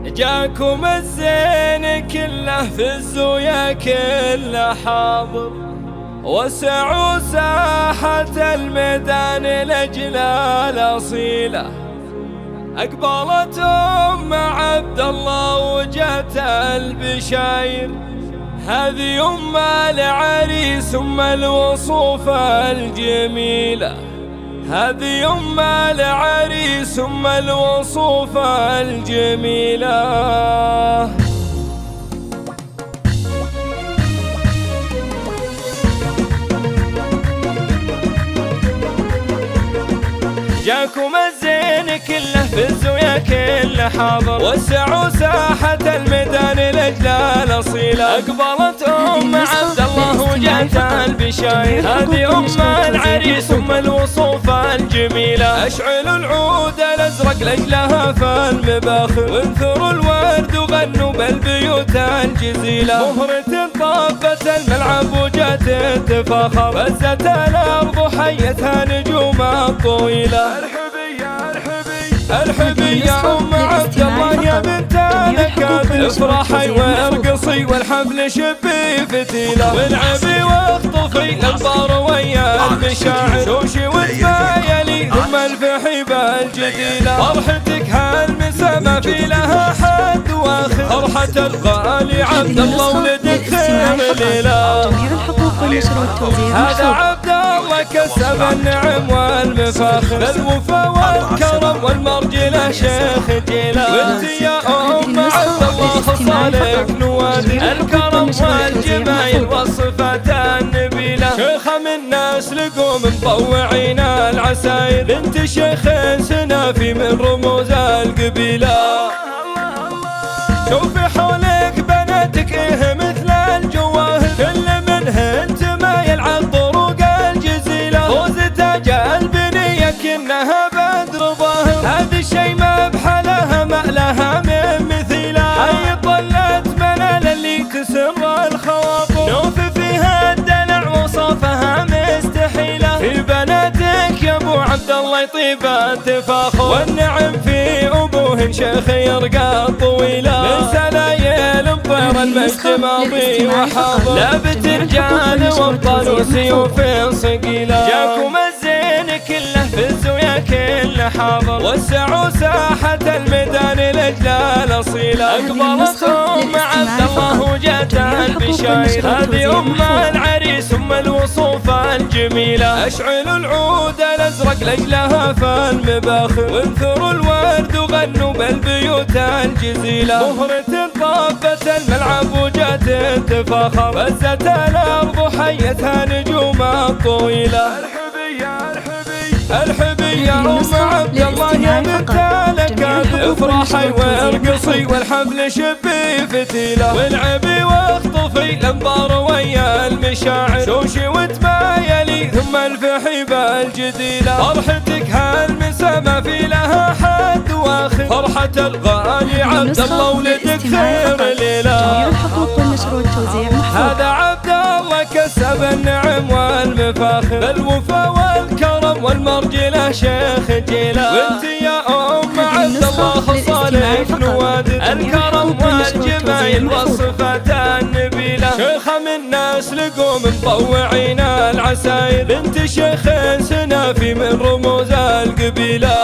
جاكم الزين كله في الزويا كله حاضر، وسعوا ساحة الميدان لأجل الأصيلة. أقبلت عبد الله وجات البشاير، هذه العريس الوصوف الجميلة، هذه العريس الوصوف الجميلة. جاكم الزين كله في الزويا كله حاضر، وسعوا ساحة الميدان لأجل الأصيلة. أقبلت عبد الله وجات البشاير، هذه العريس الوصوف الجميلة. أشعلوا العود الأزرق لأجلها فالمباخر، وانثروا الورد وغنوا بالبيوت الجزيلة. مهرة طابت الملعب وجات تفاخر، فزت الأرض حيتها نجومها الطويلة. ارحبي يا عبد الله يا بنت الأكابر، افرحي وارقصي والحفل شبي فتيلة. والعبي واخطفي الانظار ويا المشاعر، شوشي وتبايلي ثم الفحي بالجديلة. فرحتك هالمسا ما في لها حد واخر، فرحة الغالي عبد الله ولدك خير ليلة. هذا عبد الله كسب النعم والمفاخر، الوفا والكرم والمرجلة شيخ جيلان. وانت يا عبد الله خصالك نوادر، الكرم والجمايل والصفات النبيلة. شيخة من ناس لقوم مطوعين العساير، بنت شيخ سنافي من رموز القبيلة. شوفي حولك بناتك مثل الجواهر، كل منهن تمايل على الطرق الجزيلة. فوز تاج البنية كأنها بدر ظاهر، هذا الشي ما بحلها ما لها من مثيلة. حي طلت منال اللي تسر الخواطر، نوفي فيها الدلع وصافها مستحيلة. في بناتك يا ابو عبد الله يطيب التفاخر، والنعم في ابوهن شيخ يرقى طويلة. من سلايل بطير المجد ماضي وحاضر، لا بترجال وابطال وسيوف صقيلة. جاكم الزين كله في الزويا كله حاضر، وسعوا ساحة الميدان لأجل الأصيلة. أقبلت عبد الله وجات البشاير، هذه العريس الوصوف الجميلة. أشعلوا العود الأزرق لأجلها فالمباخر، وانثروا الورد وغنوا بالبيوت الجزيلة. مهرة طابت الملعب وجات تفاخر، فزت الأرض حيتها نجومها الطويلة. ارحبي يا عبد الله يا بنت الأكابر، افرحي وارقصي والحفل شبي فتيلة. والعبي واخطفي الانظار ويا المشاعر، شوشي وتبايلي ثم الفحي بالجديلة. فرحتك هالمسا ما في لها حد واخر، فرحة الغالي عبد الله ولدك خير ليلة. هذا عبد الله كسب النعم والمفاخر، الوفا والكرم والمرجلة شيخ جيلان. وانت يا عبد الله خصالك نوادر، الكرم والجمايل والصفات النبيلة. شيخة من ناس لقوم مطوعين العساير، بنت شيخ سنافي من رموز القبيلة.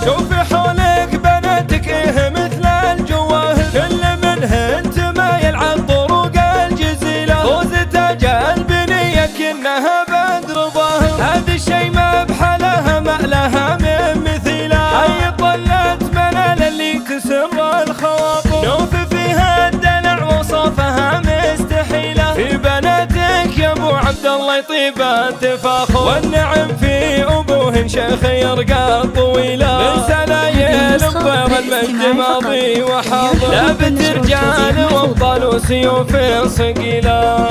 شوفي حولك بناتك مثل الجواهر، كل منهن تمايل على الطرق الجزيلة. فوز تاج البنية كأنها بدر ظاهر، هذا الشي ما بحلها ما لها من مثيلة. حي طلت منال اللي تسر الخواطر، نوفي فيها الدلع وصافها مستحيلة. في بناتك يا ابو عبد الله يطيب التفاخر، والنعم في ابوهن شيخ يرقى طويلة. من سلايل بطير المجد ماضي وحاضر، لا بترجال وابطال وسيوف صقيلة.